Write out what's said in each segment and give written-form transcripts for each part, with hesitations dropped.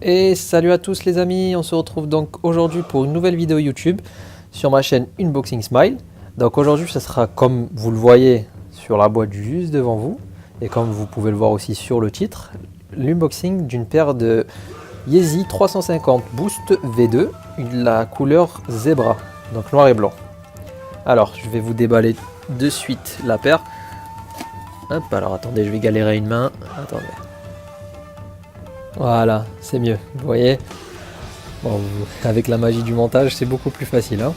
Et salut à tous les amis, on se retrouve donc aujourd'hui pour une nouvelle vidéo YouTube sur ma chaîne Unboxing Smile. Donc aujourd'hui ça sera comme vous le voyez sur la boîte juste devant vous et comme vous pouvez le voir aussi sur le titre, l'unboxing d'une paire de Yeezy 350 Boost V2, la couleur Zebra, donc noir et blanc. Alors je vais vous déballer de suite la paire. Hop, alors attendez, je vais galérer une main, attendez. Voilà, c'est mieux, vous voyez. Bon, avec la magie du montage, c'est beaucoup plus facile. Hein.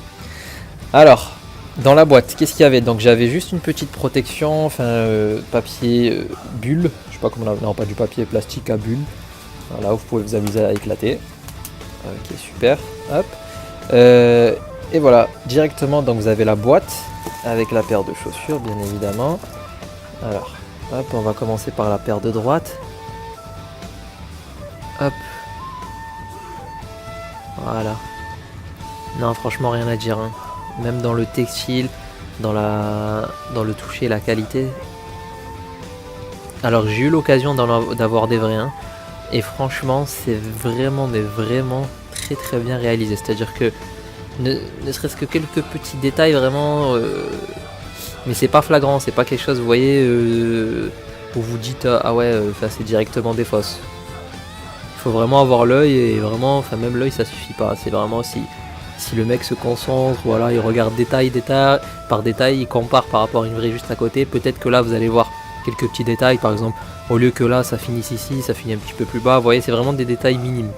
Alors, dans la boîte, qu'est-ce qu'il y avait? Donc j'avais juste une petite protection, enfin papier bulle, je sais pas comment non pas du papier plastique à bulle. Voilà, vous pouvez vous amuser à éclater. Ok, super. Hop. Et voilà, directement, donc vous avez la boîte avec la paire de chaussures, bien évidemment. Alors, hop, on va commencer par la paire de droite. Hop. Voilà. Non, franchement, rien à dire. Hein. Même dans le textile, dans le toucher, la qualité. Alors, j'ai eu l'occasion d'avoir des vrais. Hein, et franchement, c'est vraiment, mais vraiment très très bien réalisé. C'est-à-dire que ne serait-ce que quelques petits détails vraiment. Mais c'est pas flagrant, c'est pas quelque chose, vous voyez, où vous dites ah ouais, c'est directement des fausses. Il faut vraiment avoir l'œil et vraiment, enfin même l'œil ça suffit pas. C'est vraiment si le mec se concentre, voilà, il regarde détail par détail, il compare par rapport à une vraie juste à côté. Peut-être que là vous allez voir quelques petits détails, par exemple, au lieu que là ça finisse ici, ça finit un petit peu plus bas. Vous voyez, c'est vraiment des détails minimes.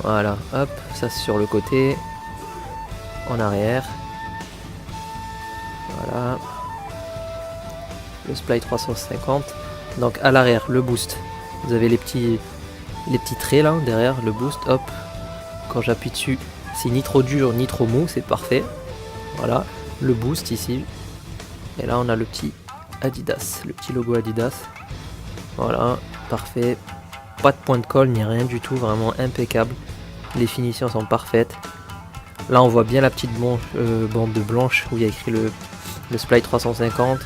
Voilà, hop, ça c'est sur le côté, en arrière. Voilà. Le Splay 350. Donc à l'arrière, le boost. Vous avez les petits traits là derrière le boost, hop, quand j'appuie dessus c'est ni trop dur ni trop mou, c'est parfait. Voilà, le boost ici, et là on a le petit Adidas, le petit logo Adidas. Voilà, parfait, pas de point de colle ni rien du tout, vraiment impeccable, les finitions sont parfaites. Là on voit bien la petite bande blanche où il y a écrit le Splay 350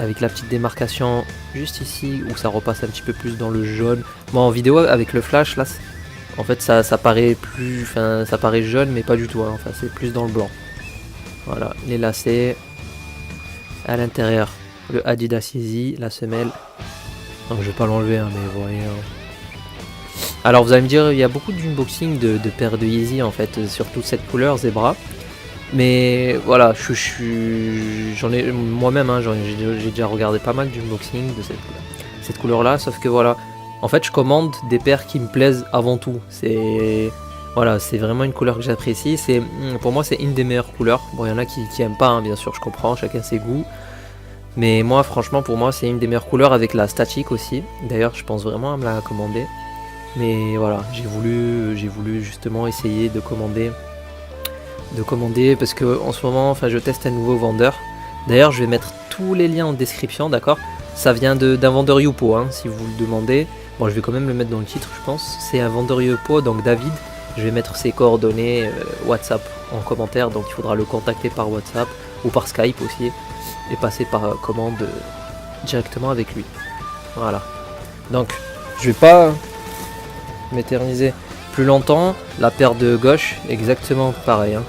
avec la petite démarcation juste ici où ça repasse un petit peu plus dans le jaune. Bon, en vidéo avec le flash là, en fait ça paraît plus, enfin ça paraît jaune mais pas du tout. Hein, enfin c'est plus dans le blanc. Voilà, les lacets. À l'intérieur, le Adidas Yeezy, la semelle. Donc je vais pas l'enlever, hein, mais vous voyez. Hein. Alors vous allez me dire, il y a beaucoup d'unboxing de paires de Yeezy en fait, surtout cette couleur Zebra. Mais voilà, j'en ai moi-même, hein, j'ai déjà regardé pas mal d'unboxing de cette couleur-là, sauf que voilà, en fait, je commande des paires qui me plaisent avant tout. Voilà, c'est vraiment une couleur que j'apprécie. Pour moi, c'est une des meilleures couleurs. Bon, il y en a qui aiment pas, hein, bien sûr, je comprends, chacun ses goûts. Mais moi, franchement, pour moi, c'est une des meilleures couleurs avec la statique aussi. D'ailleurs, je pense vraiment à me la commander. Mais voilà, j'ai voulu justement essayer de commander parce que en ce moment, enfin, je teste un nouveau vendeur. D'ailleurs, je vais mettre tous les liens en description, d'accord? Ça vient d'un vendeur Youpo, hein, si vous le demandez. Bon, je vais quand même le mettre dans le titre, je pense. C'est un vendeur Youpo, donc David. Je vais mettre ses coordonnées WhatsApp en commentaire, donc il faudra le contacter par WhatsApp ou par Skype aussi et passer par commande directement avec lui. Voilà. Donc, je vais pas m'éterniser plus longtemps. La paire de gauche, exactement pareil. Hein.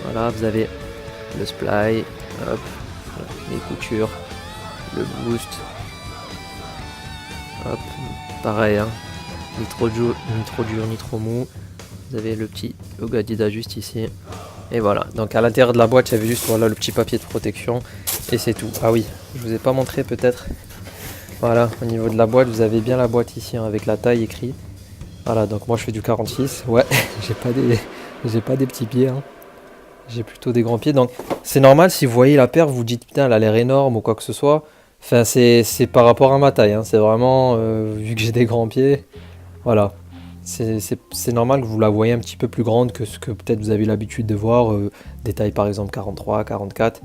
Voilà, vous avez le Splay, hop, les coutures, le boost, hop, pareil, hein, ni trop dur, ni trop mou. Vous avez le petit logo Adidas juste ici. Et voilà, donc à l'intérieur de la boîte, il y avait juste voilà, le petit papier de protection et c'est tout. Ah oui, je vous ai pas montré peut-être. Voilà, au niveau de la boîte, vous avez bien la boîte ici hein, avec la taille écrit. Voilà, donc moi je fais du 46. Ouais, j'ai pas des petits pieds. Hein. J'ai plutôt des grands pieds, donc c'est normal si vous voyez la paire, vous dites putain elle a l'air énorme ou quoi que ce soit. Enfin c'est par rapport à ma taille, hein. C'est vraiment, vu que j'ai des grands pieds, voilà. C'est normal que vous la voyez un petit peu plus grande que ce que peut-être vous avez l'habitude de voir, des tailles par exemple 43, 44.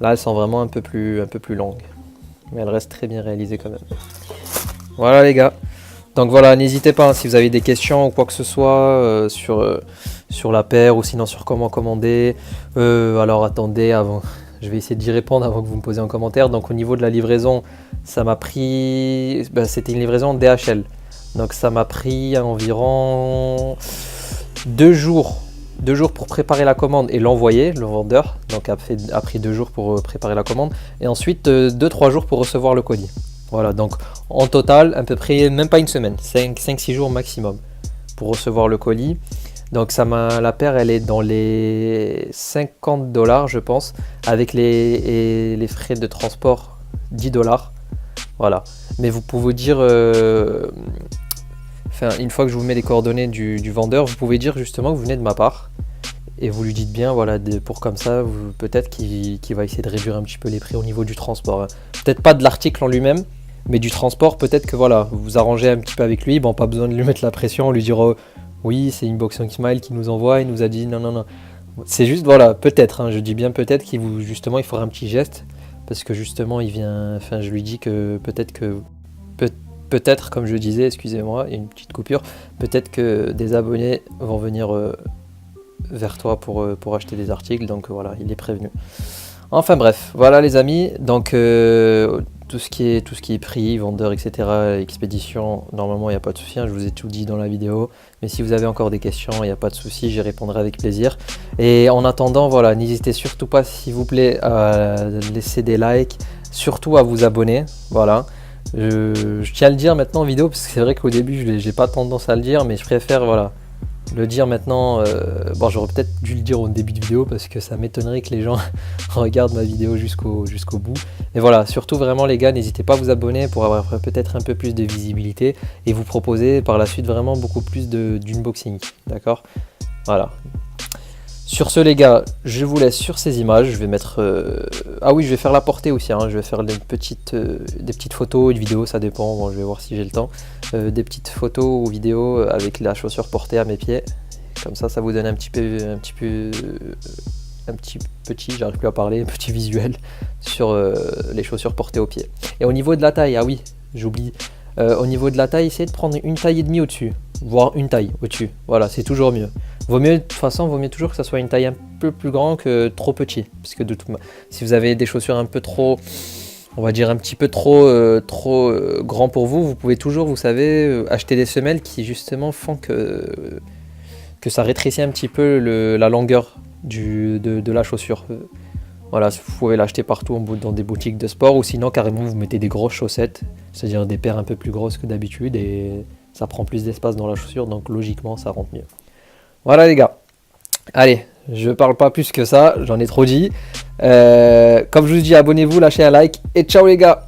Là elles sont vraiment un peu plus longues, mais elles restent très bien réalisées quand même. Voilà les gars. Donc voilà, n'hésitez pas hein, si vous avez des questions ou quoi que ce soit sur la paire ou sinon sur comment commander. Alors attendez, je vais essayer d'y répondre avant que vous me posiez en commentaire. Donc au niveau de la livraison, ça m'a pris, c'était une livraison DHL. Donc ça m'a pris environ 2 jours. 2 jours pour préparer la commande et l'envoyer, le vendeur. Donc a pris 2 jours pour préparer la commande. Et ensuite 2-3 jours pour recevoir le colis. Voilà, donc en total, à peu près même pas une semaine, 5-6 jours maximum pour recevoir le colis. Donc la paire, elle est dans les 50 $, je pense, avec les frais de transport, 10 $. Voilà. Mais vous pouvez dire, une fois que je vous mets les coordonnées du vendeur, vous pouvez dire justement que vous venez de ma part. Et vous lui dites bien, voilà, pour comme ça, peut-être qu'il va essayer de réduire un petit peu les prix au niveau du transport. Hein. Peut-être pas de l'article en lui-même, mais du transport, peut-être que voilà, vous vous arrangez un petit peu avec lui. Bon, pas besoin de lui mettre la pression, lui dire oui, c'est Inboxing Smile qui nous envoie, il nous a dit non, non, non. C'est juste, voilà, peut-être, hein, je dis bien peut-être justement, il fera un petit geste, parce que justement, je lui dis que peut-être, comme je disais, excusez-moi, il y a une petite coupure, peut-être que des abonnés vont venir vers toi pour acheter des articles, donc voilà, il est prévenu. Enfin bref, voilà les amis, donc tout ce qui est prix, vendeur, etc., expédition, normalement il n'y a pas de souci, hein, je vous ai tout dit dans la vidéo, mais si vous avez encore des questions, il n'y a pas de souci, j'y répondrai avec plaisir. Et en attendant, voilà, n'hésitez surtout pas, s'il vous plaît, à laisser des likes, surtout à vous abonner, voilà. Je tiens à le dire maintenant en vidéo, parce que c'est vrai qu'au début, j'ai pas tendance à le dire, mais je préfère, voilà, le dire maintenant. Bon, j'aurais peut-être dû le dire au début de vidéo parce que ça m'étonnerait que les gens regardent ma vidéo jusqu'au bout. Mais voilà, surtout vraiment les gars, n'hésitez pas à vous abonner pour avoir peut-être un peu plus de visibilité et vous proposer par la suite vraiment beaucoup plus d'unboxing, d'accord? Voilà. Sur ce les gars, je vous laisse sur ces images, je vais mettre... Ah oui, je vais faire la portée aussi, hein. Je vais faire des petites photos, une vidéo, ça dépend, bon, je vais voir si j'ai le temps. Des petites photos ou vidéos avec la chaussure portée à mes pieds. Comme ça vous donne un petit, j'arrive plus à parler, un petit visuel sur les chaussures portées aux pieds. Et au niveau de la taille, ah oui, j'oublie. Au niveau de la taille, essayez de prendre une taille et demie au-dessus, voire une taille au-dessus. Voilà, c'est toujours mieux. De toute façon, vaut mieux toujours que ça soit une taille un peu plus grande que trop petit. Parce que si vous avez des chaussures un peu trop, on va dire un petit peu trop grand pour vous, vous pouvez toujours, vous savez, acheter des semelles qui justement font que ça rétrécit un petit peu la longueur de la chaussure. Voilà, vous pouvez l'acheter partout dans des boutiques de sport, ou sinon carrément vous mettez des grosses chaussettes, c'est-à-dire des paires un peu plus grosses que d'habitude, et ça prend plus d'espace dans la chaussure, donc logiquement ça rentre mieux. Voilà les gars, allez, je parle pas plus que ça, j'en ai trop dit. Comme je vous dis, abonnez-vous, lâchez un like, et ciao les gars!